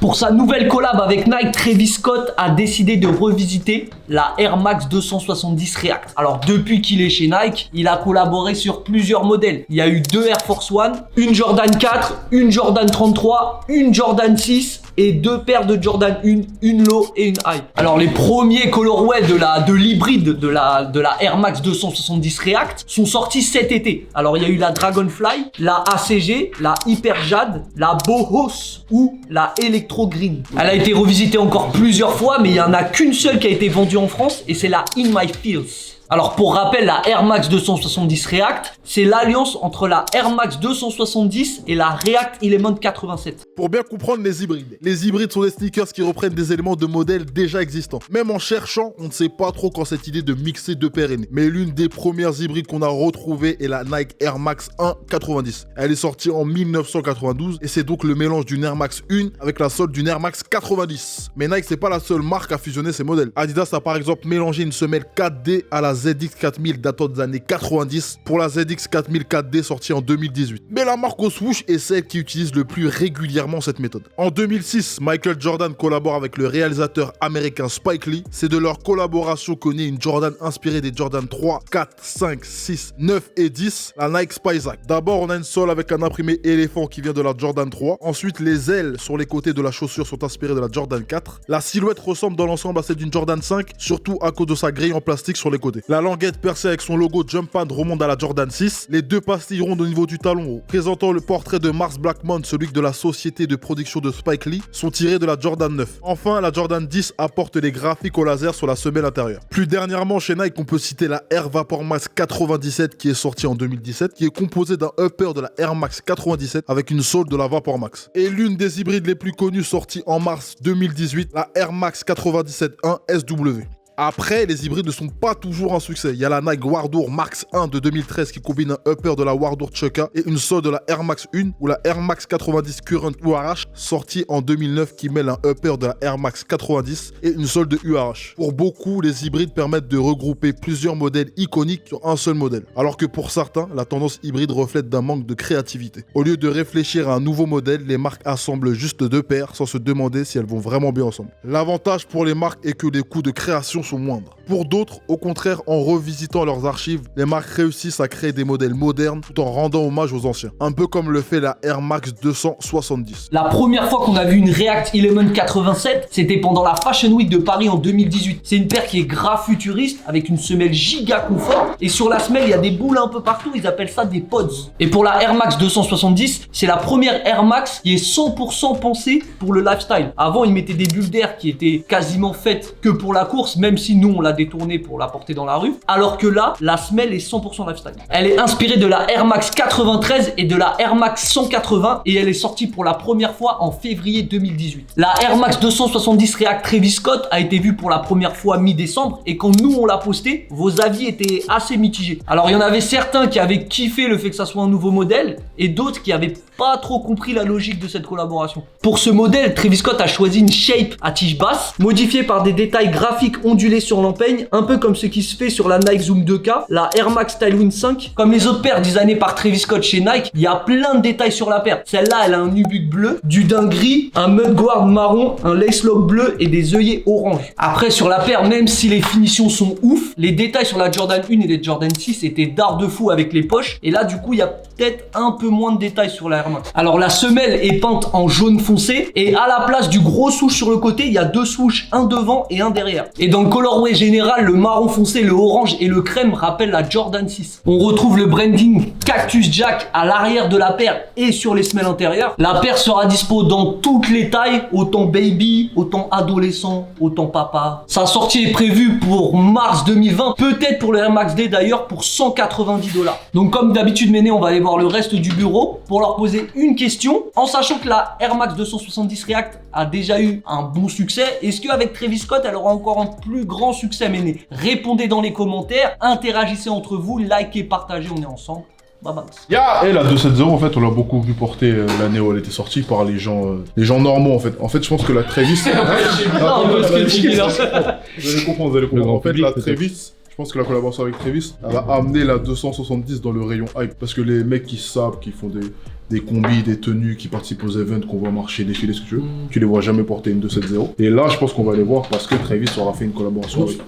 Pour sa nouvelle collab avec Nike, Travis Scott a décidé de revisiter la Air Max 270 React. Alors depuis qu'il est chez Nike, il a collaboré sur plusieurs modèles. Il y a eu 2 Air Force One, une Jordan 4, une Jordan 33, une Jordan 6 et 2 paires de Jordan 1, une low et une high. Alors les premiers colorways de l'hybride de la Air Max 270 React sont sortis cet été. Alors il y a eu la Dragonfly, la ACG, la Hyper Jade, la Bohos ou la Electro Green. Elle a été revisitée encore plusieurs fois, mais il n'y en a qu'une seule qui a été vendue en France et c'est la In My Feels. Alors pour rappel, la Air Max 270 React, c'est l'alliance entre la Air Max 270 et la React Element 87. Pour bien comprendre les hybrides sont des sneakers qui reprennent des éléments de modèles déjà existants. Même en cherchant, on ne sait pas trop quand cette idée de mixer 2 paires est née. Mais l'une des premières hybrides qu'on a retrouvées est la Nike Air Max 1 90. Elle est sortie en 1992 et c'est donc le mélange d'une Air Max 1 avec la sole d'une Air Max 90. Mais Nike, c'est pas la seule marque à fusionner ces modèles. Adidas a par exemple mélangé une semelle 4D à la ZX4000 datant des années 90 pour la ZX4000 4D sortie en 2018. Mais la marque au swoosh est celle qui utilise le plus régulièrement cette méthode. En 2006, Michael Jordan collabore avec le réalisateur américain Spike Lee. C'est de leur collaboration qu'on naît une Jordan inspirée des Jordan 3, 4, 5, 6, 9 et 10, la Nike Spyzack. D'abord, on a une sole avec un imprimé éléphant qui vient de la Jordan 3. Ensuite, les ailes sur les côtés de la chaussure sont inspirées de la Jordan 4. La silhouette ressemble dans l'ensemble à celle d'une Jordan 5, surtout à cause de sa grille en plastique sur les côtés. La languette percée avec son logo Jumpman remonte à la Jordan 6. Les 2 pastilles rondes au niveau du talon haut, présentant le portrait de Mars Blackmon, celui de la société de production de Spike Lee, sont tirées de la Jordan 9. Enfin, la Jordan 10 apporte les graphiques au laser sur la semelle intérieure. Plus dernièrement, chez Nike, on peut citer la Air Vapor Max 97 qui est sortie en 2017, qui est composée d'un upper de la Air Max 97 avec une sole de la Vapor Max. Et l'une des hybrides les plus connues sortie en mars 2018, la Air Max 97.1 SW. Après, les hybrides ne sont pas toujours un succès. Il y a la Nike Wardour Max 1 de 2013 qui combine un upper de la Wardour Chukka et une sole de la Air Max 1 ou la Air Max 90 Current URH sortie en 2009 qui mêle un upper de la Air Max 90 et une sole de URH. Pour beaucoup, les hybrides permettent de regrouper plusieurs modèles iconiques sur un seul modèle. Alors que pour certains, la tendance hybride reflète d'un manque de créativité. Au lieu de réfléchir à un nouveau modèle, les marques assemblent juste 2 paires sans se demander si elles vont vraiment bien ensemble. L'avantage pour les marques est que les coûts de création sont moindres. Pour d'autres, au contraire, en revisitant leurs archives, les marques réussissent à créer des modèles modernes tout en rendant hommage aux anciens. Un peu comme le fait la Air Max 270. La première fois qu'on a vu une React Element 87, c'était pendant la Fashion Week de Paris en 2018. C'est une paire qui est grave futuriste avec une semelle giga confort et sur la semelle il y a des boules un peu partout, ils appellent ça des pods. Et pour la Air Max 270, c'est la première Air Max qui est 100% pensée pour le lifestyle. Avant ils mettaient des bulles d'air qui étaient quasiment faites que pour la course, même si nous on l'a détournée pour la porter dans la rue, alors que là la semelle est 100% lifestyle. Elle est inspirée de la Air Max 93 et de la Air Max 180 et elle est sortie pour la première fois en février 2018. La Air Max 270 React Travis Scott a été vue pour la première fois mi-décembre et quand nous on l'a posté, vos avis étaient assez mitigés. Alors il y en avait certains qui avaient kiffé le fait que ça soit un nouveau modèle et d'autres qui avaient pas trop compris la logique de cette collaboration. Pour ce modèle, Travis Scott a choisi une shape à tige basse, modifiée par des détails graphiques ondulés sur l'empeigne, un peu comme ce qui se fait sur la Nike Zoom 2K, la Air Max Tailwind 5. Comme les autres paires designées par Travis Scott chez Nike, il y a plein de détails sur la paire. Celle-là, elle a un nubuck bleu, du daim gris, un mudguard marron, un lace lock bleu et des œillets orange. Après, sur la paire, même si les finitions sont ouf, les détails sur la Jordan 1 et les Jordan 6 étaient d'art de fou avec les poches. Et là, du coup, il y a peut-être un peu moins de détails sur la Air Max. Alors, la semelle est peinte en jaune foncé et à la place du gros swoosh sur le côté, il y a 2 swoosh, un devant et un derrière. Et dans le colorway général, le marron foncé, le orange et le crème rappellent la Jordan 6. On retrouve le branding Cactus Jack à l'arrière de la paire et sur les semelles intérieures. La paire sera dispo dans toutes les tailles, autant baby, autant adolescent, autant papa. Sa sortie est prévue pour mars 2020, peut-être pour le Air Max Day d'ailleurs pour 190 $. Donc comme d'habitude Méné, on va aller voir le reste du bureau pour leur poser une question, en sachant que la Air Max 270 React a déjà eu un bon succès. Est-ce qu'avec Travis Scott, elle aura encore un plus grand succès, Méné? Répondez dans les commentaires, interagissez entre vous, likez, partagez, on est ensemble. Bye bye. Et la 270 en fait on l'a beaucoup vu porter l'année où elle était sortie par les gens normaux en fait. En fait je pense que la Travis... Vous allez comprendre. En fait la Travis... Je pense que la collaboration avec Travis, elle va amener la 270 dans le rayon hype. Parce que les mecs qui savent, qui font des combis, des tenues qui participent aux events qu'on voit marcher, défiler, ce que tu veux. Tu les vois jamais porter une 270. Et là, je pense qu'on va les voir parce que Travis aura fait une collaboration avec.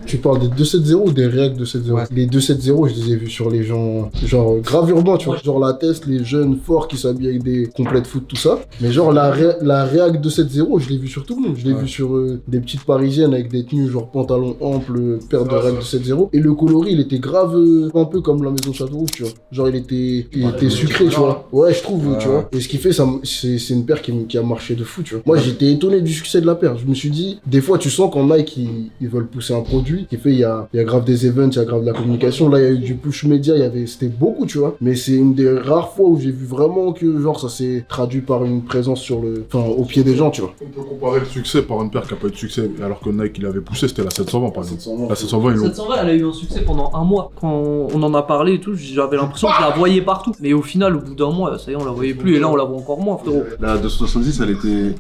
Tu parles des 270 ou des React 270? Ouais. Les 270, je les ai vus sur les gens, genre grave urbain, tu vois. Genre la test, les jeunes forts qui s'habillent avec des complètes foot, tout ça. Mais genre la React 270, je l'ai vu sur tout le monde. Je l'ai vu sur des petites parisiennes avec des tenues genre pantalon ample, paire de React 270. Et le coloris, il était grave, un peu comme la maison Châteauroux, tu vois. Genre il était sucré, tu vois. Ouais, je trouve, tu vois. Et ce qui fait, c'est une paire qui a marché de fou, tu vois. Moi, j'étais étonné du succès de la paire. Je me suis dit, des fois, tu sens qu'en Nike, ils veulent pousser un produit qui fait, il y a grave des events, il y a grave de la communication. Là, il y a eu du push média, c'était beaucoup, tu vois. Mais c'est une des rares fois où j'ai vu vraiment que, genre, ça s'est traduit par une présence au pied des gens, tu vois. On peut comparer le succès par une paire qui n'a pas eu de succès, alors que Nike, il avait poussé, c'était la 720, par exemple. La 720, ils l'ont. 720, elle a eu un succès pendant un mois. Quand on en a parlé et tout, j'avais l'impression que je la voyais partout. Mais au final, au bout d'un mois, ça y est, on la voyait plus. Et là, on la voit encore moins, frérot. La 270,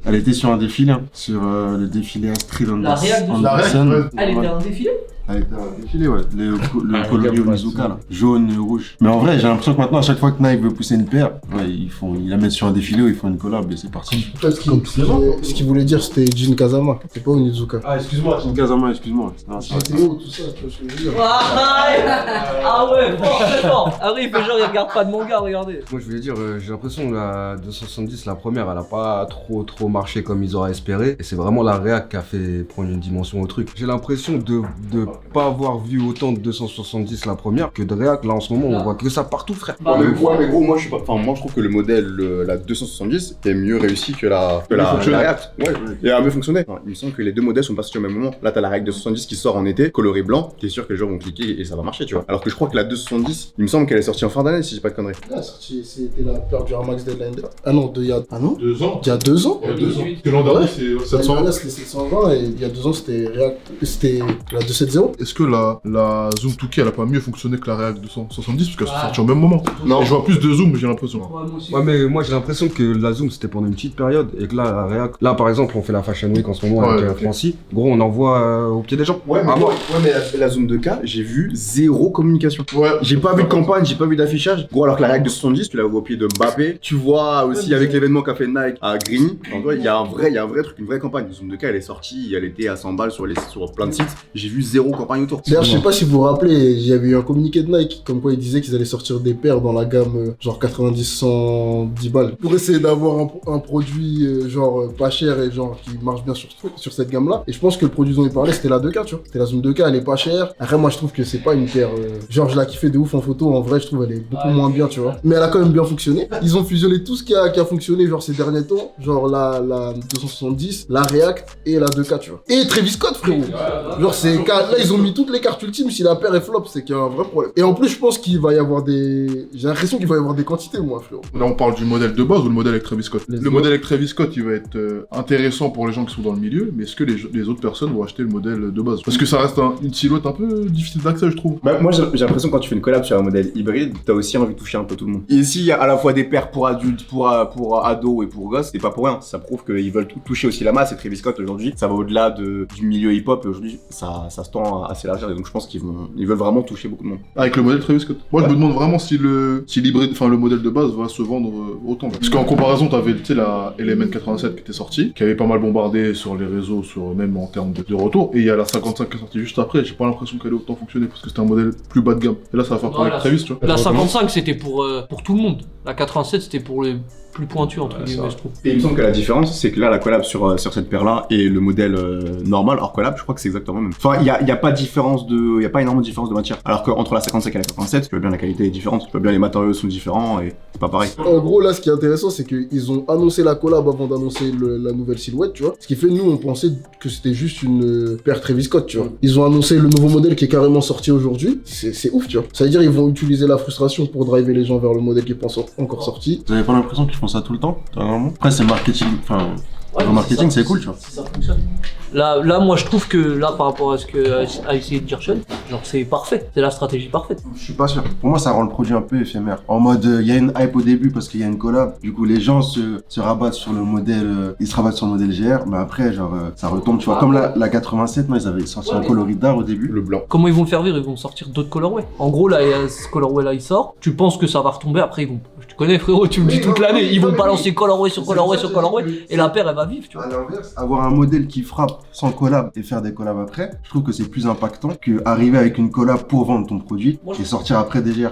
elle était sur un défilé, hein, sur le défilé Astrid La React Anderson. ouais. Elle était un défilé? Elle était un défilé, ouais. Le coloris Onizuka, là. Jaune, rouge. Mais en vrai, j'ai l'impression que maintenant, à chaque fois que Nike veut pousser une paire, ouais, ils la mettent sur un défilé ou ils font une collab et c'est parti. Après, ce qu'il voulait dire, c'était Jin Kazama, c'est pas Onizuka. Ah, excuse-moi, c'est une Kazama, excuse-moi. Non, c'est vrai. GTO, tout ça, tu vois ce que je veux dire. Ah ouais, fort. Harry, il fait genre, il regarde pas de manga, regardez. Moi je voulais dire, j'ai l'impression que la 270, la première, elle a pas trop marché comme ils auraient espéré. Et c'est vraiment la réac qui a fait prendre une dimension au truc. J'ai l'impression de pas avoir vu autant de 270 la première que de réac. Là en ce moment, on voit que ça partout, frère. Ouais, mais gros, moi je trouve que le modèle, la 270, est mieux réussi que la React. Ouais, il a mieux fonctionné. Enfin, il me semble que les deux modèles sont pas sortis au même moment. Là, t'as la React 270 qui sort en été, coloré blanc. T'es sûr que les gens vont cliquer et ça va marcher, tu vois. Alors que je crois que la 270, il me semble qu'elle est sortie en fin d'année, si j'ai pas de conneries. Ah, c'était la paire du Air Max Deadline. Ah non, ah non 2 ans. Il y a 2 ans. Il y a 2 ans. Parce que l'an dernier, c'est 720. C'était 720 et il y a 2 ans, c'était la 270. Est-ce que la Zoom Touquet, elle a pas mieux fonctionné que la React 270 parce qu'elles sont sorties au même moment? Non. Et je vois plus de Zoom, j'ai l'impression. Ouais, mais moi j'ai l'impression que la Zoom c'était pendant une petite période et que là, la réac. Là par exemple, on fait la Fashion Week en ce moment avec Francy. Gros, on envoie au pied des gens. Ouais, mais la Zoom 2K, j'ai vu zéro communication. Ouais. J'ai pas vu de campagne, j'ai pas vu d'affichage. Gros, alors que la React 270, tu la vois au pied de Mbappé. Tu vois aussi avec l'événement qu'a fait Nike à Grigny. En vrai, il y a un vrai truc, une vraie campagne. La Zoom 2K, elle est sortie, elle était à 100 balles sur plein de sites. J'ai vu zéro campagne autour. D'ailleurs, je sais pas si vous vous rappelez, il y avait eu un communiqué de Nike comme quoi ils disaient qu'ils allaient sortir des paires dans la gamme genre 90-110 balles pour essayer d'avoir un produit genre pas cher et genre qui marche bien sur cette gamme là. Et je pense que le produit dont ils parlaient c'était la 2K, tu vois. C'était la Zoom 2K, elle est pas chère. Après, moi je trouve que c'est pas une paire. Genre, je la kiffais de ouf en photo. En vrai, je trouve elle est beaucoup moins bien, tu vois. Mais elle a quand même bien fonctionné. Ils ont fusionné tout ce qui a fonctionné genre ces derniers temps. Genre la 270, la React et la 2K, tu vois. Et Travis Scott, frérot. Genre, là, ils ont mis toutes les cartes ultimes. Si la paire est flop, c'est qu'il y a un vrai problème. Et en plus, je pense qu'il va y avoir j'ai l'impression qu'il va y avoir des quantités, moi, frérot. Là, on parle du modèle de base ou le modèle avec Travis Scott? Le modèle avec Travis Scott, il va être intéressant pour les gens qui sont dans le milieu, mais est-ce que les autres personnes vont acheter le modèle de base? Parce que ça reste une silhouette un peu difficile d'accès, je trouve. Bah, moi, j'ai l'impression que quand tu fais une collab sur un modèle hybride, t'as aussi envie de toucher un peu tout le monde. Et ici, il y a à la fois des paires pour adultes, pour ados et pour gosses, c'est pas pour rien. Ça prouve qu'ils veulent toucher aussi la masse. Et Travis Scott, aujourd'hui, ça va au-delà du milieu hip-hop. Et aujourd'hui, ça se tend à s'élargir. Et donc, je pense qu'ils veulent vraiment toucher beaucoup de monde. Avec le modèle Travis Scott. Moi, je me demande vraiment si l'hybride, enfin le modèle de base va se vendre autant. Parce qu'en comparaison, t'avais la Element 87 qui était sortie, qui avait pas mal bombardé sur les réseaux, même en termes de retour. Et il y a la 55 qui est sortie juste après. J'ai pas l'impression qu'elle ait autant fonctionné parce que c'était un modèle plus bas de gamme. Et là, ça va faire pareil avec Travis, tu vois. La 55 c'était pour tout le monde. La 87 c'était pour les plus pointus entre guillemets, je trouve. Et il me semble que la différence, c'est que là, la collab sur cette paire-là et le modèle normal hors collab, je crois que c'est exactement le même. Enfin, il y a pas énormément de différence de matière. Alors qu'entre la 55 et la 87, tu vois bien la qualité est différente, tu vois bien les matériaux sont différents et c'est pas pareil. En gros, là, ce qui est intéressant, c'est qu'ils ont annoncé la collab avant d'annoncer la nouvelle silhouette, tu vois. Ce qui fait, nous, on pensait que c'était juste une paire Travis Scott, tu vois. Ils ont annoncé le nouveau modèle qui est carrément sorti aujourd'hui. C'est ouf, tu vois. Ça veut dire ils vont utiliser la frustration pour driver les gens vers le modèle qui est pas encore sorti. Vous avez pas l'impression qu'ils font ça tout le temps, normalement? Après, c'est marketing, enfin... le marketing, c'est cool, tu vois. Si ça fonctionne. Là, moi, je trouve que là, par rapport à ce que a essayé de dire Sean, Genre c'est parfait, c'est la stratégie parfaite. Je suis pas sûr. Pour moi, ça rend le produit un peu éphémère. En mode, il y a une hype au début parce qu'il y a une collab. Du coup, les gens se rabattent sur le modèle, ils se rabattent sur le modèle GR, mais après, genre, ça retombe, tu vois. Comme la 87, moi, ils avaient sorti un coloris d'art au début. Le blanc. Comment ils vont le faire vivre? Ils vont sortir d'autres colorways. En gros, là, ce colorway là il sort. Tu penses que ça va retomber, après ils vont. Je te connais frérot, tu me dis toute l'année. Ils vont balancer colorway sur colorway sur colorway et la paire elle va vivre, tu vois. À l'inverse, avoir un modèle qui frappe sans collab et faire des collabs après, je trouve que c'est plus impactant que arriver avec une collab pour vendre ton produit et sortir après des GR.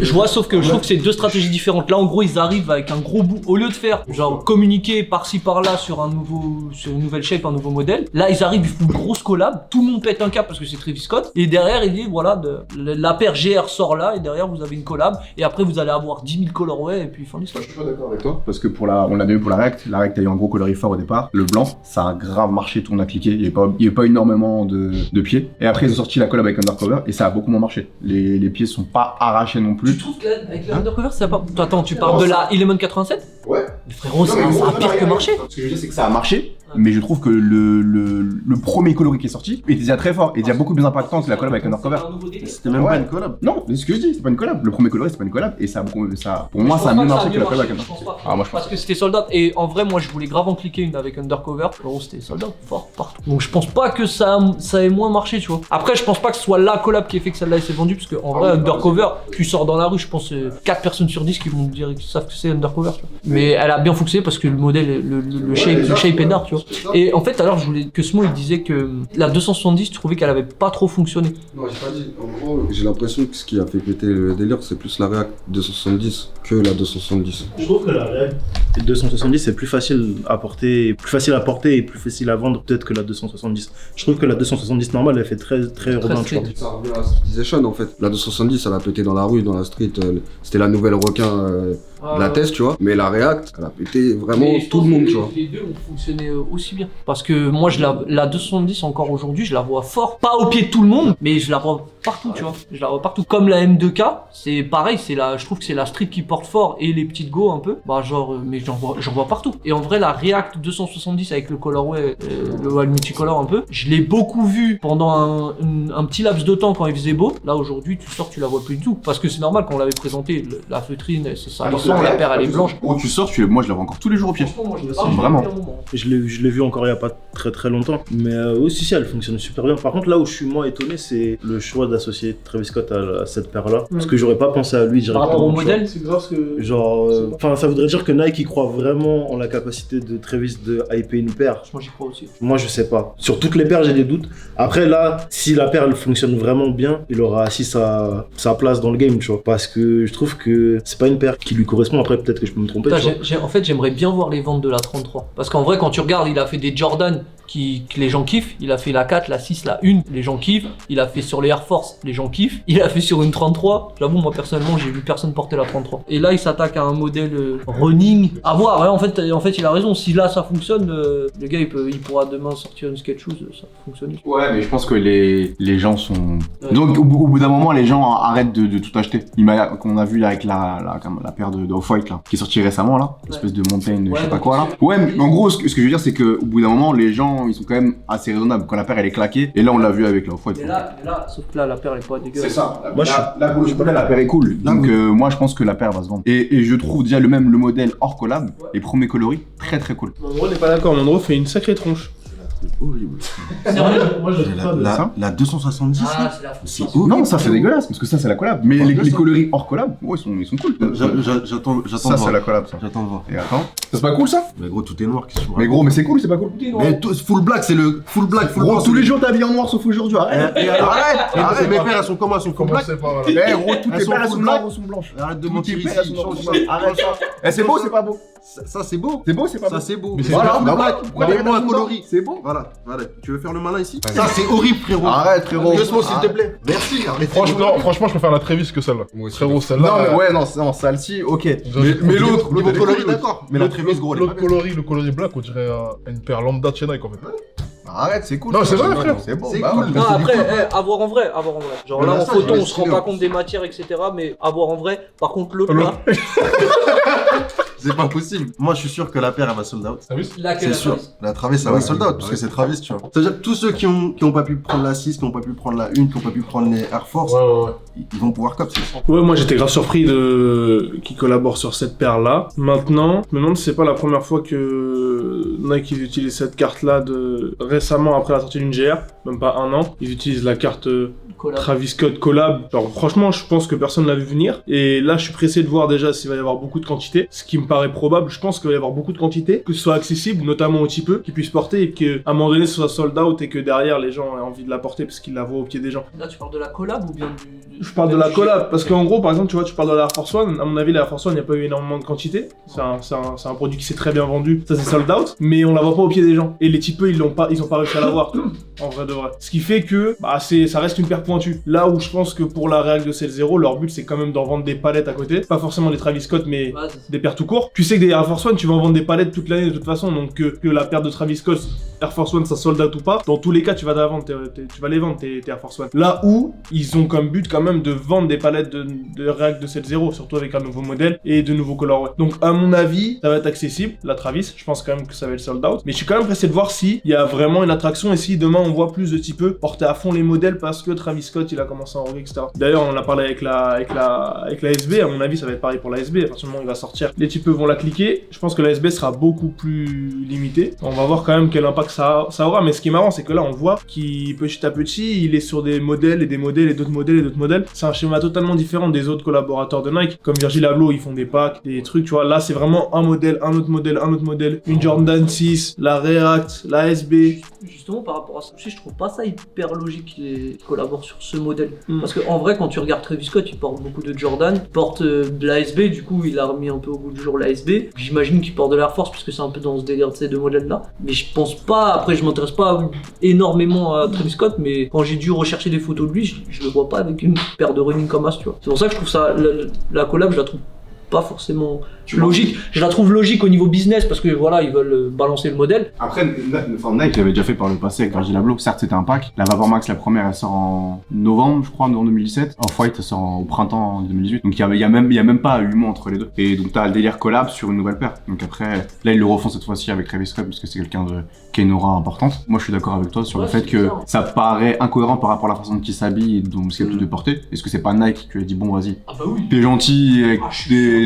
Je vois, sauf que je trouve que c'est deux stratégies différentes. Là, en gros, ils arrivent avec un gros bout. Au lieu de faire, genre, communiquer par-ci par-là sur une nouvelle shape, un nouveau modèle, là, ils arrivent, ils font une grosse collab. Tout le monde pète un cap parce que c'est Travis Scott. Et derrière, ils disent, voilà, la paire GR sort là, et derrière, vous avez une collab. Et après, vous allez avoir 10 000 colorways, et puis fin d'histoire. Je suis pas d'accord avec toi, parce que on l'a vu pour la React a eu un gros coloris fort au départ. Le blanc, ça a grave marché, tout le monde a cliqué. Il y avait pas énormément de pieds. Et après, ils ont sorti la collab avec Undercover, et ça a beaucoup moins marché. Les pieds sont pas arrachés non plus. Tu trouves qu'avec l'Undercover, ça va pas. Attends, tu parles de la Element 87? Ouais. Mais frérot, ça a pire que marché. Ce que je veux dire, c'est que ça a marché, mais je trouve que le premier coloris qui est sorti était déjà très fort et déjà beaucoup plus impactant que la collab avec Undercover. C'était même pas une collab. Non, c'est ce que je dis, c'est pas une collab. Le premier coloris, c'est pas une collab et pour moi, ça a mieux marché que la collab avec Undercover. Ah, moi, je pense parce que c'était sold out. Et en vrai, moi, je voulais grave en cliquer une avec Undercover. Frérot, c'était sold out fort partout. Donc, je pense pas que ça ait moins marché, tu vois. Après, je pense pas que ce soit la collab qui ait fait que celle-là s'est vendue, parce que en vrai, Undercover, tu sors dans la rue, je pense 4 personnes sur 10 qui vont me dire qu'ils savent que c'est Undercover, tu vois. Mais elle a bien fonctionné parce que le modèle, le shape est d'art, tu vois. Et en fait, alors, je voulais que Smo il disait que la 270, tu trouvais qu'elle avait pas trop fonctionné. Non, j'ai pas dit. En gros, j'ai l'impression que ce qui a fait péter le délire, c'est plus la React 270 que la 270. Je trouve que la React 270 c'est plus facile à porter et plus facile à vendre peut-être que la 270. Je trouve que la 270 normale elle fait très urbain, tu vois. Ça revient à ce que disait Sean en fait. La 270, elle a pété dans la rue, dans la street. C'était la nouvelle requin de la test, tu vois. Mais la React, elle a pété vraiment tout le monde, tu vois. Les deux ont fonctionné aussi bien. Parce que moi, la 270 encore aujourd'hui, je la vois fort. Pas au pied de tout le monde, mais je la vois partout, tu vois. Je la vois partout. Comme la M2K, c'est pareil, je trouve que c'est la street qui porte fort et les petites go un peu. Bah, genre, mais j'en vois partout. Et en vrai, la React 270 avec le colorway, le multicolore un peu, je l'ai beaucoup vu pendant un petit laps de temps quand il faisait beau. Là, aujourd'hui, tu sors, tu la vois plus du tout. Parce que c'est normal quand on l'avait présenté, la feutrine, c'est ça. La paire, elle est blanche. Gros, tu sors, moi je la vois encore tous les jours au pied. Vraiment. Je l'ai vu encore il y a pas très longtemps. Mais aussi, elle fonctionne super bien. Par contre, là où je suis moins étonné, c'est le choix d'associer Travis Scott à cette paire-là. Parce que j'aurais pas pensé à lui directement. Par rapport au modèle, c'est grave que. Genre, enfin, ça voudrait dire que Nike il croit vraiment en la capacité de Travis de hyper une paire. moi j'y crois aussi. Moi, je sais pas. Sur toutes les paires, j'ai des doutes. Après, là, si la paire elle fonctionne vraiment bien, il aura assis sa place dans le game, tu vois. Parce que je trouve que c'est pas une paire qui lui correspond. Après, peut-être que je peux me tromper. En fait, j'aimerais bien voir les ventes de la 33. Parce qu'en vrai, quand tu regardes, il a fait des Jordan que les gens kiffent. Il a fait la 4, la 6, la 1, les gens kiffent. Il a fait sur les Air Force, les gens kiffent. Il a fait sur une 33. J'avoue, moi personnellement, j'ai vu personne porter la 33. Et là, il s'attaque à un modèle running. À voir, ouais, en fait, il a raison. Si là, ça fonctionne, le gars, il pourra demain sortir une skate shoes, ça fonctionne. Ouais, mais je pense que les gens sont... Donc, au bout d'un moment, les gens arrêtent de tout acheter. Qu'on a vu là avec la paire de Off-White, là, qui est sortie récemment, là. Espèce de montagne, je sais pas quoi, là. Ouais, mais en gros, ce que je veux dire, c'est qu'au bout d'un moment, les gens, ils sont quand même assez raisonnables. Quand la paire, elle est claquée, et là, on l'a vu avec la Off-White. Et là, sauf que là, la paire est pas dégueulasse. C'est ça. La paire est cool. Donc, moi, je pense que la paire va se vendre. Et je trouve déjà le modèle hors collab, les premiers coloris, très très cool. Mandro n'est pas d'accord. Mandro fait une sacrée tronche. Horrible. C'est vrai. Moi, je trouve pas La 270, c'est Non, ça c'est dégueulasse, parce que ça c'est la collab. Mais les coloris hors collab, ouais, ils sont cool. J'attends Ça de c'est voir. la collab, ça. J'attends de voir. Et attends. Ça c'est pas cool ça? Mais gros, tout est noir, qu'est-ce que tu Mais gros, mais c'est cool, c'est pas cool. Mais full black, c'est le full black, full Gros, blanc. tous les jours t'es habillé en noir sauf aujourd'hui, arrête. Arrête. Mes paires, elles sont comment? Elles sont full black. Commencez pas. Eh gros, toutes Elles tes sont paires elles sont full noires black. ou sont blanches? Arrête de Toutes mentir tes ici. paires elles sont noires. Arrête ça. Eh c'est beau, c'est pas beau? Ça, c'est beau. C'est beau, c'est pas beau? Ça, c'est beau. Mais c'est Voilà, full full black. black. Pourquoi t'as Donne-moi un pas de coloris. C'est beau? Voilà. Tu veux faire le malin ici? Ça, c'est horrible, frérot. Arrête frérot. Laisse-moi, s'il te plaît. Merci. Franchement, je préfère la Travis que celle-là. Moi aussi. Frérot, Non celle-là. mais ouais, non, celle-ci, ok. Mais l'autre, Niveau elle est coloris, cool. d'accord. Mais la Travis, gros, elle est pas belle. Le coloris black, on dirait une paire lambda de chez Nike en fait. Arrête, c'est cool. Non, c'est vrai, frère. C'est beau. C'est bah cool. ouais. Non, après, à voir en vrai, Genre Mais là, là, en ça, photo, je on se rend stylé, pas hein. compte des matières, etc. Mais à voir en vrai. Par contre, l'autre là, C'est pas possible. Moi, je suis sûr que la paire, elle va sold out. C'est sûr. La Travis, ça va sold out, parce que c'est Travis, tu vois. C'est-à-dire que tous ceux qui ont pas pu prendre la 6, qui ont pas pu prendre la 1, qui ont pas pu prendre les Air Force, ils vont pouvoir cop, c'est sûr. Ouais, moi j'étais grave surpris qu'ils collaborent sur cette paire-là. Maintenant, je me demande si c'est pas la première fois que Nike ils utilisent cette carte-là récemment après la sortie d'une GR, même pas un an. Ils utilisent la carte Travis Scott collab. Alors franchement, je pense que personne l'a vu venir. Et là, je suis pressé de voir déjà s'il va y avoir beaucoup de quantité. Ce qui me paraît probable, je pense qu'il va y avoir beaucoup de quantité, que ce soit accessible, notamment aux typeux, qu'ils puissent porter et qu'à un moment donné, ce soit sold out et que derrière, les gens aient envie de la porter parce qu'ils la voient au pied des gens. Là, tu parles de la collab ou bien Je parle de la collab, parce qu'en gros, par exemple, tu vois, tu parles de la Air Force One. À mon avis, la Air Force One, il n'y a pas eu énormément de quantité. C'est un produit qui s'est très bien vendu. Ça, c'est sold out. Mais on la voit pas au pied des gens. Et les typeux, ils ont pas réussi à l'avoir, en vrai de vrai. Ce qui fait que, ça reste une paire pointue. Là où je pense que pour la réac de CL0, leur but, c'est quand même d'en vendre des palettes à côté. Pas forcément des Travis Scott, mais des paires tout court. Tu sais que des Air Force One, tu vas en vendre des palettes toute l'année de toute façon. Donc, que la paire de Travis Scott, Air Force One, ça sold out ou pas, dans tous les cas, tu vas les vendre, tes Air Force One. Là où, ils ont comme but quand même de vendre des palettes de réac de CL0, surtout avec un nouveau modèle et de nouveaux colorways. Donc, à mon avis, ça va être accessible. La Travis, je pense quand même que ça va être sold out. Mais je suis quand même pressé de voir s'il y a vraiment une attraction et si demain on voit plus de typeux porter à fond les modèles parce que Travis Scott, il a commencé à enlever, etc. D'ailleurs, on en a parlé avec la SB. À mon avis, ça va être pareil pour la SB. À partir du moment où il va sortir, les typeux vont la cliquer. Je pense que la SB sera beaucoup plus limitée. On va voir quand même quel impact ça aura. Mais ce qui est marrant, c'est que là, on voit qu'il petit à petit, il est sur des modèles et des modèles et d'autres modèles et d'autres modèles. C'est un schéma totalement différent des autres collaborateurs de Nike. Comme Virgil Abloh, ils font des packs, des trucs, tu vois. Là, c'est vraiment un modèle, un autre modèle, un autre modèle. Une Jordan 6, la React, la SB. Justement, par rapport à ça, je trouve pas ça hyper logique qu'ils collaborent sur ce modèle. Parce qu'en vrai, quand tu regardes Travis Scott, il porte beaucoup de Jordan, il porte de la SB, du coup, il a remis un peu au goût du jour la SB. J'imagine qu'il porte de l'Air Force, puisque c'est un peu dans ce délire de ces deux modèles-là. Mais je pense pas, après, je m'intéresse pas énormément à Travis Scott, mais quand j'ai dû rechercher des photos de lui, je le vois pas avec une paire de running comme as, tu vois. C'est pour ça que je trouve ça, la collab, je la trouve pas forcément logique. Je la trouve logique au niveau business parce que voilà, ils veulent balancer le modèle. Après, Nike l'avait déjà fait par le passé avec Virgil Abloh. Certes, c'était un pack. La Vapor Max, la première, elle sort en novembre, je crois, en 2017. Off-White, elle sort au printemps 2018. Donc il y a même pas 8 mois entre les deux. Et donc t'as le délire collab sur une nouvelle paire. Donc après, là ils le refont cette fois-ci avec Travis Scott parce que c'est quelqu'un qui a une aura importante. Moi je suis d'accord avec toi sur le fait que ça paraît incohérent par rapport à la façon dont il s'habille et dont ce qu'il a plus de porter. Est-ce que c'est pas Nike qui lui a dit bon vas-y, t'es gentil avec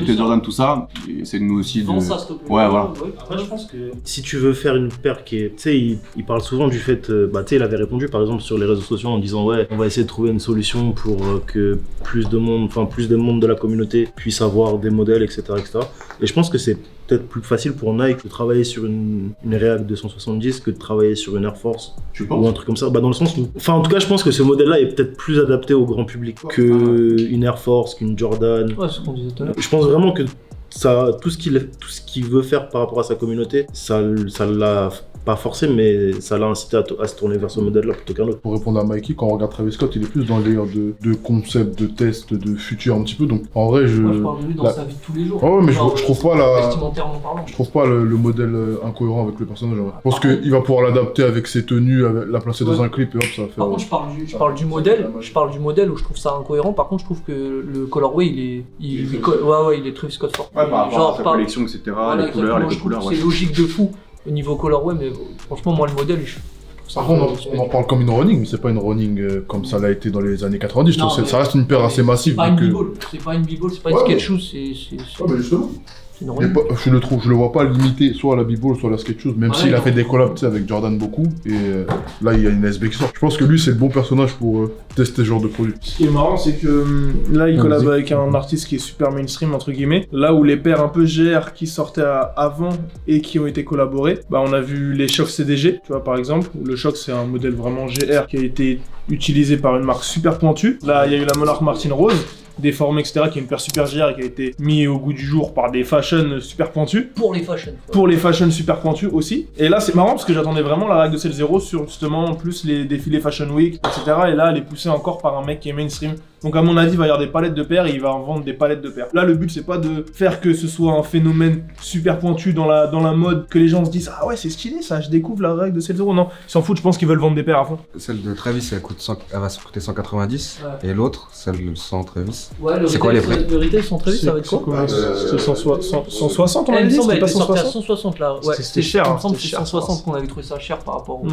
des Jordan tout ça, c'est nous aussi de... Ça, s'il te plaît. Ouais, voilà. Après, je pense que si tu veux faire une paire qui est... Tu sais, il parle souvent du fait... tu sais, il avait répondu par exemple sur les réseaux sociaux en disant ouais, on va essayer de trouver une solution pour que plus de monde de la communauté puisse avoir des modèles, etc. Et je pense que c'est peut-être plus facile pour Nike de travailler sur une React 270 que de travailler sur une Air Force ou un truc comme ça. Dans le sens où... Enfin, en tout cas, je pense que ce modèle-là est peut-être plus adapté au grand public qu'une Air Force, qu'une Jordan. Ouais, c'est ce qu'on disait tout à l'heure. Je pense vraiment que ça, tout ce qu'il veut faire par rapport à sa communauté, ça l'a pas forcé, mais ça l'a incité à se tourner vers ce modèle-là plutôt qu'un autre. Pour répondre à Mikey, quand on regarde Travis Scott, il est plus dans le délire de concept, de test, de futur un petit peu. Donc en vrai, moi, je parle de lui dans sa vie de tous les jours. Ouais, mais je trouve pas vestimentairement parlant. Je trouve pas le modèle incohérent avec le personnage. Je pense qu'il va pouvoir l'adapter avec ses tenues, la placer dans un clip et hop, ça va faire. Par contre, je parle du modèle. Je parle du modèle où je trouve ça incohérent. Par contre, je trouve que le colorway, il est Travis Scott fort. Ouais, par rapport à sa collection, etc. Les couleurs, les couleurs. C'est logique de fou au niveau colorway, mais franchement, moi, le modèle, par contre, on en parle comme une running, mais c'est pas une running comme ça l'a été dans les années 90. Non, ça reste une paire assez massive. C'est pas une b-ball, c'est pas une b-ball, c'est pas une skate shoes, c'est. Ouais, mais justement. Je le vois pas limité soit à la b-ball, soit à la skate shoes, même s'il a fait des collabs avec Jordan beaucoup. Et là, il y a une SB qui sort. Je pense que lui, c'est le bon personnage pour tester ce genre de produit. Ce qui est marrant, c'est que là, il collab avec un artiste qui est super mainstream, entre guillemets. Là où les paires un peu GR qui sortaient avant et qui ont été collaborés, on a vu les Shox CDG, tu vois, par exemple. Le Shox, c'est un modèle vraiment GR qui a été utilisé par une marque super pointue. Là, il y a eu la Monarch Martin Rose, déformée, etc., qui est une paire super GR et qui a été mis au goût du jour par des fashion super pointus. Pour les fashion. Pour les fashion super pointus aussi. Et là, c'est marrant parce que j'attendais vraiment la règle de CL0 sur justement plus les défilés Fashion Week, etc. Et là, elle est poussée encore par un mec qui est mainstream. Donc à mon avis, il va y avoir des palettes de paires et il va en vendre des palettes de paires. Là, le but, c'est pas de faire que ce soit un phénomène super pointu dans la mode, que les gens se disent ah ouais, c'est stylé ça, je découvre la règle de 7-0. Non, ils s'en foutent, je pense qu'ils veulent vendre des paires à fond. Celle de Travis, elle va se coûter 190. Et l'autre, celle sans Travis. Ouais, le C'est quoi les prix? Le retail sans Travis, ça va être quoi? C'était 160, on Il avait me dit, semble c'était pas qu'elle était sortie à 160 160 là. Ouais, C'était cher, Il me hein, semble que c'était c'est cher, 160 qu'on avait trouvé ça cher par rapport au.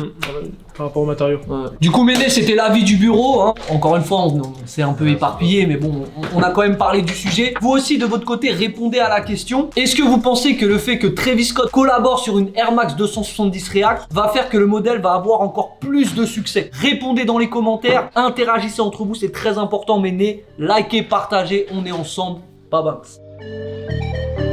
par rapport aux matériaux. Ouais. Du coup, Méné, c'était l'avis du bureau. Hein. Encore une fois, on s'est un peu éparpillé, mais bon, on a quand même parlé du sujet. Vous aussi, de votre côté, répondez à la question. Est-ce que vous pensez que le fait que Travis Scott collabore sur une Air Max 270 React va faire que le modèle va avoir encore plus de succès? Répondez dans les commentaires, interagissez entre vous, c'est très important. Méné, likez, partagez, on est ensemble. Bye bye.